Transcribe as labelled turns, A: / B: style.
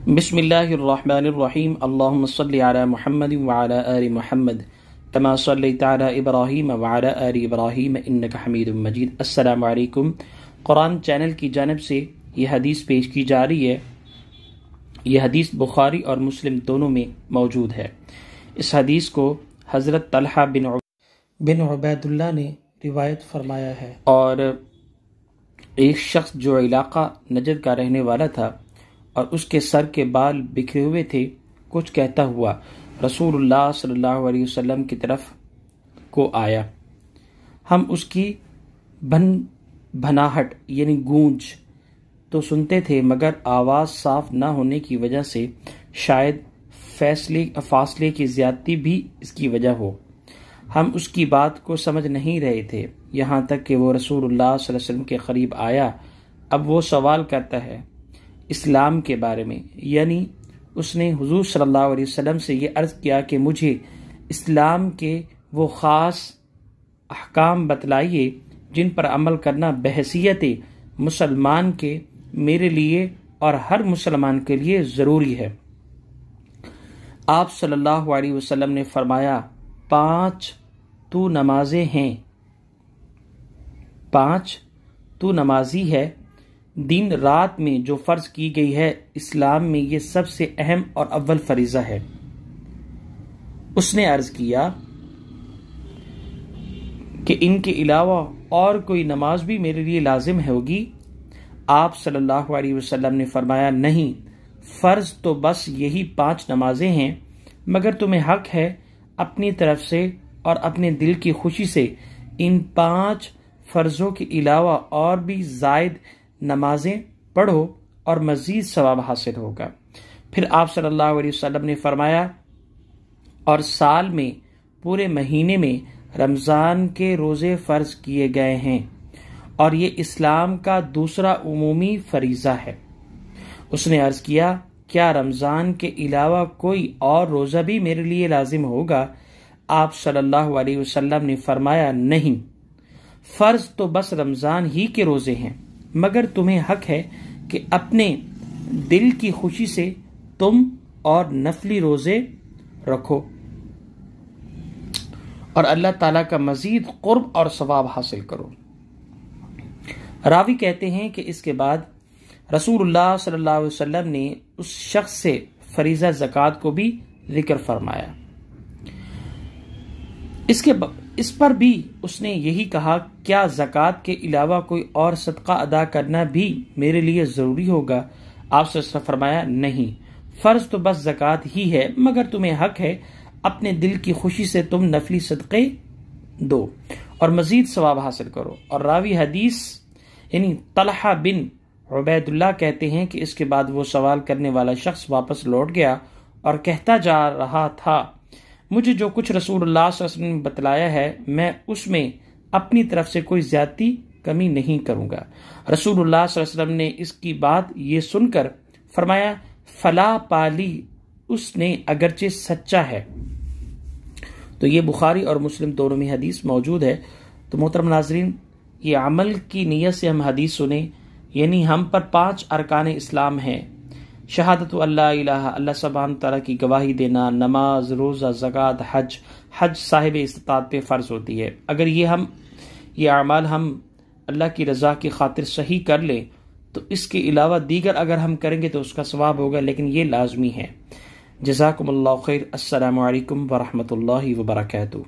A: بسم اللہ الرحمن الرحیم اللہم صلی علی محمد وعلی آل محمد کما صلیت علی ابراہیم وعلی آل ابراہیم انک حمید مجید۔ السلام علیکم۔ قرآن چینل کی جانب سے یہ حدیث پیش کی جا رہی ہے۔ یہ حدیث بخاری اور مسلم دونوں میں موجود ہے۔ اس حدیث کو حضرت طلحہ بن عبید اللہ نے روایت فرمایا ہے، اور ایک شخص جو علاقہ نجد کا رہنے والا تھا اور اس کے سر کے بال بکھرے ہوئے تھے، کچھ کہتا ہوا رسول اللہ صلی اللہ علیہ وسلم کی طرف کو آیا۔ ہم اس کی بھناہٹ یعنی گونج تو سنتے تھے، مگر آواز صاف نہ ہونے کی وجہ سے شاید فاصلے کی زیادتی بھی اس کی وجہ ہو۔ ہم اس کی بات کو سمجھ نہیں رہے تھے، یہاں تک کہ وہ رسول اللہ صلی اللہ علیہ وسلم کے قریب آیا۔ اب وہ سوال کرتا ہے اسلام کے بارے میں، یعنی اس نے حضور صلی اللہ علیہ وسلم سے یہ عرض کیا کہ مجھے اسلام کے وہ خاص احکام بتلائیے جن پر عمل کرنا بحیثیت مسلمان کے میرے لیے اور ہر مسلمان کے لیے ضروری ہے۔ آپ صلی اللہ علیہ وسلم نے فرمایا، 5 تو نمازیں ہیں، 5 تو نمازی ہے۔ دن رات میں جو فرض کی گئی ہے، اسلام میں یہ سب سے اہم اور اول فریضہ ہے۔ اس نے عرض کیا کہ ان کے علاوہ اور کوئی نماز بھی میرے لیے لازم ہوگی؟ آپ صلی اللہ علیہ وسلم نے فرمایا، نہیں، فرض تو بس یہی 5 نمازیں ہیں، مگر تمہیں حق ہے اپنی طرف سے اور اپنے دل کی خوشی سے ان 5 فرضوں کے علاوہ اور بھی زائد نمازیں پڑھو اور مزید ثواب حاصل ہوگا۔ پھر آپ صلی اللہ علیہ وسلم نے فرمایا، اور سال میں پورے مہینے میں رمضان کے روزے فرض کیے گئے ہیں، اور یہ اسلام کا دوسرا عمومی فریضہ ہے۔ اس نے عرض کیا، کیا رمضان کے علاوہ کوئی اور روزہ بھی میرے لیے لازم ہوگا؟ آپ صلی اللہ علیہ وسلم نے فرمایا، نہیں، فرض تو بس رمضان ہی کے روزے ہیں، مگر تمہیں حق ہے کہ اپنے دل کی خوشی سے تم اور نفلی روزے رکھو اور اللہ تعالیٰ کا مزید قرب اور ثواب حاصل کرو۔ راوی کہتے ہیں کہ اس کے بعد رسول اللہ صلی اللہ علیہ وسلم نے اس شخص سے فریضہ زکوٰۃ کو بھی ذکر فرمایا۔ اس پر بھی اس نے یہی کہا، کیا زکوٰۃ کے علاوہ کوئی اور صدقہ ادا کرنا بھی میرے لیے ضروری ہوگا؟ آپ سے فرمایا، نہیں، فرض تو بس زکوٰۃ ہی ہے، مگر تمہیں حق ہے اپنے دل کی خوشی سے تم نفلی صدقے دو اور مزید ثواب حاصل کرو۔ اور راوی حدیث یعنی طلحہ بن عبید اللہ کہتے ہیں کہ اس کے بعد وہ سوال کرنے والا شخص واپس لوٹ گیا اور کہتا جا رہا تھا، مجھے جو کچھ رسول اللہ صلی اللہ علیہ وسلم نے بتلایا ہے، میں اس میں اپنی طرف سے کوئی زیادتی کمی نہیں کروں گا۔ رسول اللہ صلی اللہ علیہ وسلم نے اس کی بات یہ سن کر فرمایا، فلا پالی، اس نے اگرچہ سچا ہے۔ تو یہ بخاری اور مسلم دونوں میں حدیث موجود ہے۔ تو محترم ناظرین، یہ عمل کی نیت سے ہم حدیث سنیں، یعنی ہم پر 5 ارکان اسلام ہیں: شہادت اللہ الہ، اللہ سبحانہ تعالیٰ کی گواہی دینا، نماز، روزہ، زکوٰۃ، حج صاحب استطاعت پہ فرض ہوتی ہے۔ اگر یہ اعمال ہم اللہ کی رضا کی خاطر صحیح کر لیں تو اس کے علاوہ دیگر اگر ہم کریں گے تو اس کا ثواب ہوگا، لیکن یہ لازمی ہے۔ جزاکم اللہ خیر۔ السلام علیکم ورحمۃ اللہ وبرکاتہ۔